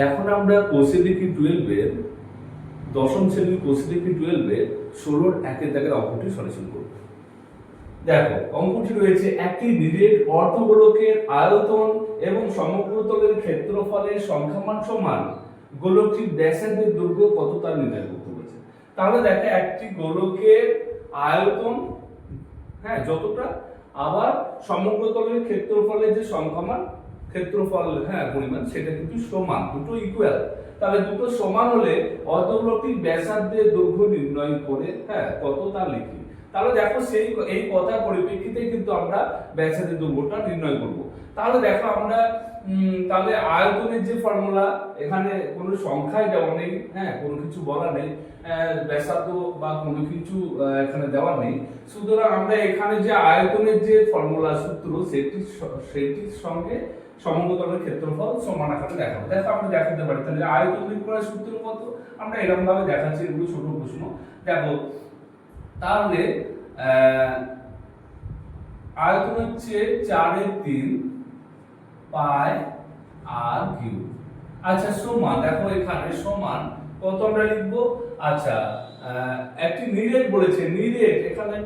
এখন আমরা কোষে দেখি 12-এর দশম শ্রেণীর কোষে দেখি 12-এর 16-র একের দাগের অঙ্কটি সলিউশন করব। দেখো অঙ্কটি রয়েছে একটি নিরেট অর্ধগোলকের আয়তন এবং সমগ্রতলের ক্ষেত্রফলের সংখ্যামান সমান, গোলকটির ব্যাসার্ধের দৈর্ঘ্য কত তা নির্ণয় করতে বলেছে। তাহলে দেখো একটি গোলকের আয়তন যতটা, আবার সমগ্রতলের ক্ষেত্রফলের যে সংখ্যামান ক্ষেত্রফল পরিমাণ সেটা কিন্তু সমান, দুটো ইকুয়াল। তাহলে দুটো সমান হলে অর্ধগোলকটির ব্যাসার্ধের দৈর্ঘ্য নির্ণয় করে কত তা লিখি। তাহলে দেখো এই কথার পরিপ্রেক্ষিতে কিন্তু আমরা ব্যাসার্ধের দৈর্ঘ্যটা নির্ণয় করব। তাহলে দেখো আমরা তাহলে আয়তনের যে ফর্মুলা, এখানে কোনো সংখ্যায় দেওয়া নেই, কোনো কিছু বলা নেই, ব্যাসার্ধ বা কোনো কিছু এখানে দেওয়া নেই। সুতরাং আমরা এখানে যে আয়তনের যে ফর্মুলা সূত্র সেটির সঙ্গে সমগ্রতলের ক্ষেত্রফল সমান আকারে দেখাবো। দেখো আমরা দেখাতে পারি তাহলে আয়তন বের করার সূত্র কত, আমরা এরকম ভাবে দেখাচ্ছি, এগুলো ছোট প্রশ্ন। দেখো তাহলে আয়তন হচ্ছে 4/3 পাই আর কিউ। আচ্ছা সমান, দেখো এখানে সমান কত আমরা লিখবো। আচ্ছা একটি নিরেট বলেছে, নিরেট এখানে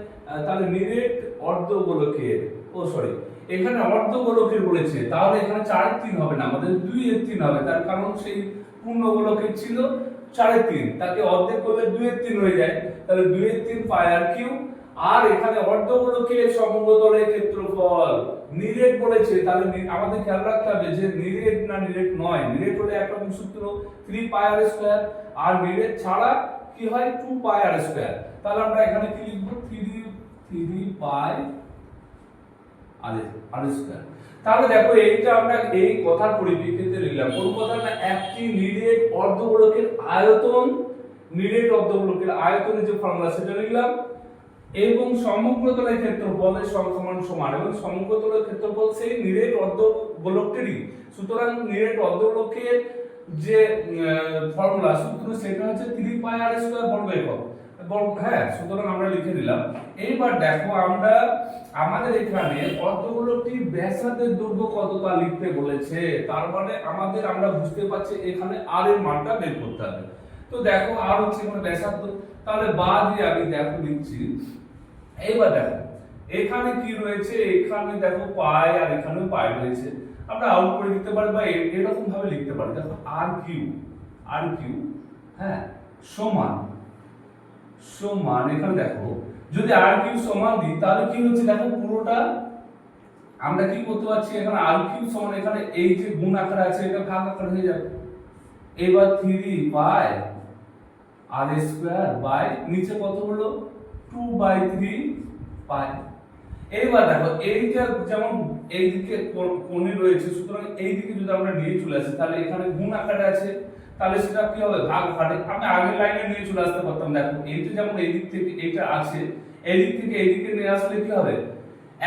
তাহলে নিরেট অর্ধগোলকের, এখানে অর্ধগোলকের বলেছে, তাহলে এখানে 4/3 হবে না, আমাদের 2/3 হবে। তার কারণ সেই পূর্ণ গোলকের ছিল 4/3, তাকে অর্ধেক করলে 2/3 হয়ে যায়, তাহলে 2/3 পাই আর কিউ। আর এখানে অর্ধগোলকের সমগ্রতলের ক্ষেত্রফল নিরেট বলেছে, তাহলে আমাদের খেয়াল রাখতে হবে যে নিরেট না নিরেট নয়। নিরেট হলে একরকম সূত্র 3 পাই আর স্কয়ার, আর নিরেট ছাড়া কি হয় 2 পাই আর স্কয়ার। তাহলে আমরা এখানে কি লিখব, 3 পাই আর স্কয়ার। তাহলে দেখো এইটা আমরা এই কথার পরিপ্রেক্ষিতে লিখলাম। কোন কথা না, একটি নিরেট অর্ধগোলকের আয়তন, নিরেট অর্ধগোলকের আয়তনের যে ফর্মুলা সেটা লিখলাম, এবং সমগ্রতলের ক্ষেত্রফলের সংখ্যামান সমান, এবং সমগ্রতলের ক্ষেত্রফল সেই নিরেট অর্ধগোলকটিরই। সুতরাং নিরেট অর্ধগোলকের যে ফর্মুলা সূত্র সেটা হচ্ছে 3 পাই আর স্কয়ার বর্গ একক। সুতরাং আমরা লিখে দিলাম। এইবার দেখো আমরা আমাদের এখানে অর্ধগোলকটির ব্যাসার্ধের দৈর্ঘ্য কত তা লিখতে বলেছে, তার মানে আমরা বুঝতে পারছি এখানে আর এর মানটা বের করতে হবে। তো দেখো আর হচ্ছে এখানে ব্যাসার্ধ, তাহলে বা দিয়ে আমি দেখো লিখছি। এইবার দেখো এখানে কি রয়েছে, এখানে দেখো পাই আর এখানেও পাই রয়েছে, আমরা আউট করে দিতে পারি বা এরকম ভাবে লিখতে পারি। দেখো আর কিউ সমান এখানে দেখো যদি আর কিউ সমান দিই তাহলে কি হচ্ছে, দেখো পুরোটা আমরা কি করতে পারছি, এখানে আর কিউ সমান, এখানে এই যে গুণ আকারে আছে এটা ভাগ আকারে হয়ে যাবে। এবার 3 পাই আর স্কয়ার বাই নিচে কত হলো 2/3 পাই। এইবার দেখো এইটা যেমন এইদিকে কোণে রয়েছে, সুতরাং এইদিকে যদি আমরা নিয়ে চলে আসি তাহলে এখানে গুণ আকারে আছে, তাহলে সেটা কি হবে ভাগ ঘাটে। আমি আগের লাইনে নিয়ে চলে আসতে পারতাম। দেখো এইটা যেমন এই দিক থেকে এইটা আছে, এই দিক থেকে এইদিকে নিয়ে আসলে কি হবে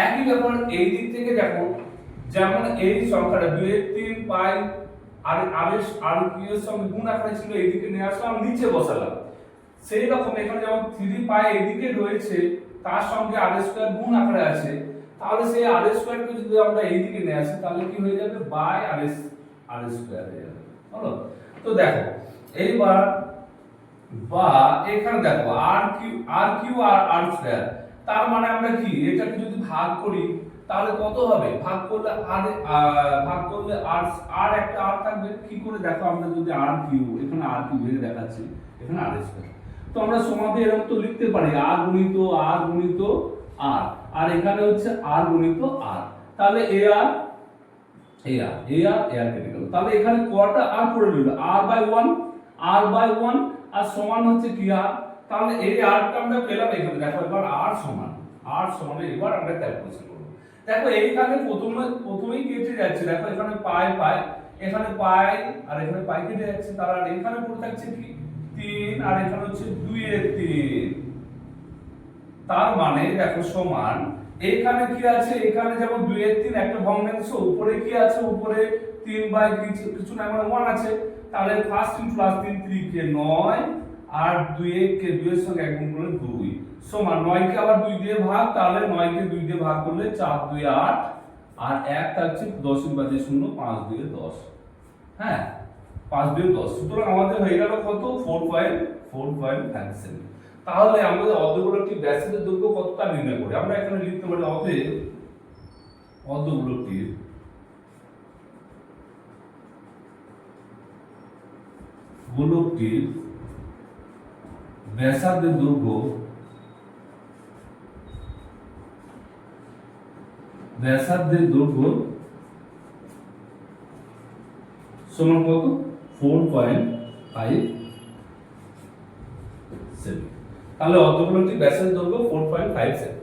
একই ব্যাপার। এই দিক থেকে দেখো যেমন এই সংখ্যাটা 2/3 পাই আর কিউ এর সঙ্গে গুণ আকারে ছিল, এইদিকে নিয়ে আসলাম নিচে বসালাম। সেই রকম এখানে যেমন 3 পাই এদিকে রয়েছে, তার সঙ্গে আর স্কয়ার গুণ আকারে আছে, তাহলে সেই আর স্কয়ার কে যদি আমরা এইদিকে নিয়ে আসি তাহলে কি হয়ে যাবে বাই আর স্কয়ার হয়ে যাবে। হলো? তো দেখো এইবার বা এখানে দেখো আর কিউ আর স্কয়ার, তার মানে আমরা কি এটাকে যদি ভাগ করি তাহলে কত হবে, ভাগ করলে আর একটা আর থাকবে। কি করে দেখো আমরা যদি আর কিউ, এখানে আর কিউ ভেঙে দেখাচ্ছি, এখানে আর স্কয়ার, তো আমরা সমাধি এরকম তো লিখতে পারি আর গুণিত আর, আর এখানে হচ্ছে আর গুণিত আর, তাহলে এ আর কেটে গেল। তাহলে এখানে কয়টা আর পড়ে রইল, r/1 আর সমান হচ্ছে কি আর, তাহলে এই আরটা আমরা পেলাম এখানে। দেখো এবার আর সমান এবার আমরা ক্যালকুলেশন করব। দেখো এইখানে প্রথমেই কেটে যাচ্ছে, দেখো এখানে পাই এখানে পাই আর এখানে পাই কেটে যাচ্ছে, তার আর এখানে পড়ে থাকছে কি 3 আর এখানে হচ্ছে 2/3। তার মানে দেখো সমান এখানে কি আছে, এখানে যেমন 2/3 একটা ভগ্নাংশ, উপরে কি আছে, উপরে 3/3 কিছু না মানে 1 আছে, তাহলে ফার্স্ট ইন প্লাস 3 3 কে 9 আর 2 কে 2 এর সঙ্গে এক গুণ করলে 2 সমান 9 কে আবার 2 দিয়ে ভাগ, তাহলে 9 কে 2 দিয়ে ভাগ করলে 4 2 8 আর 1 থাকছে 10 এর বাদে 0 5 2 10। 5 × 10, সুতরাং আমাদের হয়ে গেল কত 4.5 সেমি। তাহলে আমাদের অর্ধগোলকটির ব্যাসার্ধের দৈর্ঘ্য কতটা নির্ণয় করি। আমরা এখানে লিখতে পারি অতএব অর্ধগোলকটির ব্যাসার্ধের দৈর্ঘ্য সমান কত 4.5 সেমি। তাহলে অর্ধগোলকটির ব্যাসার্ধের দৈর্ঘ্য 4.5 সেমি।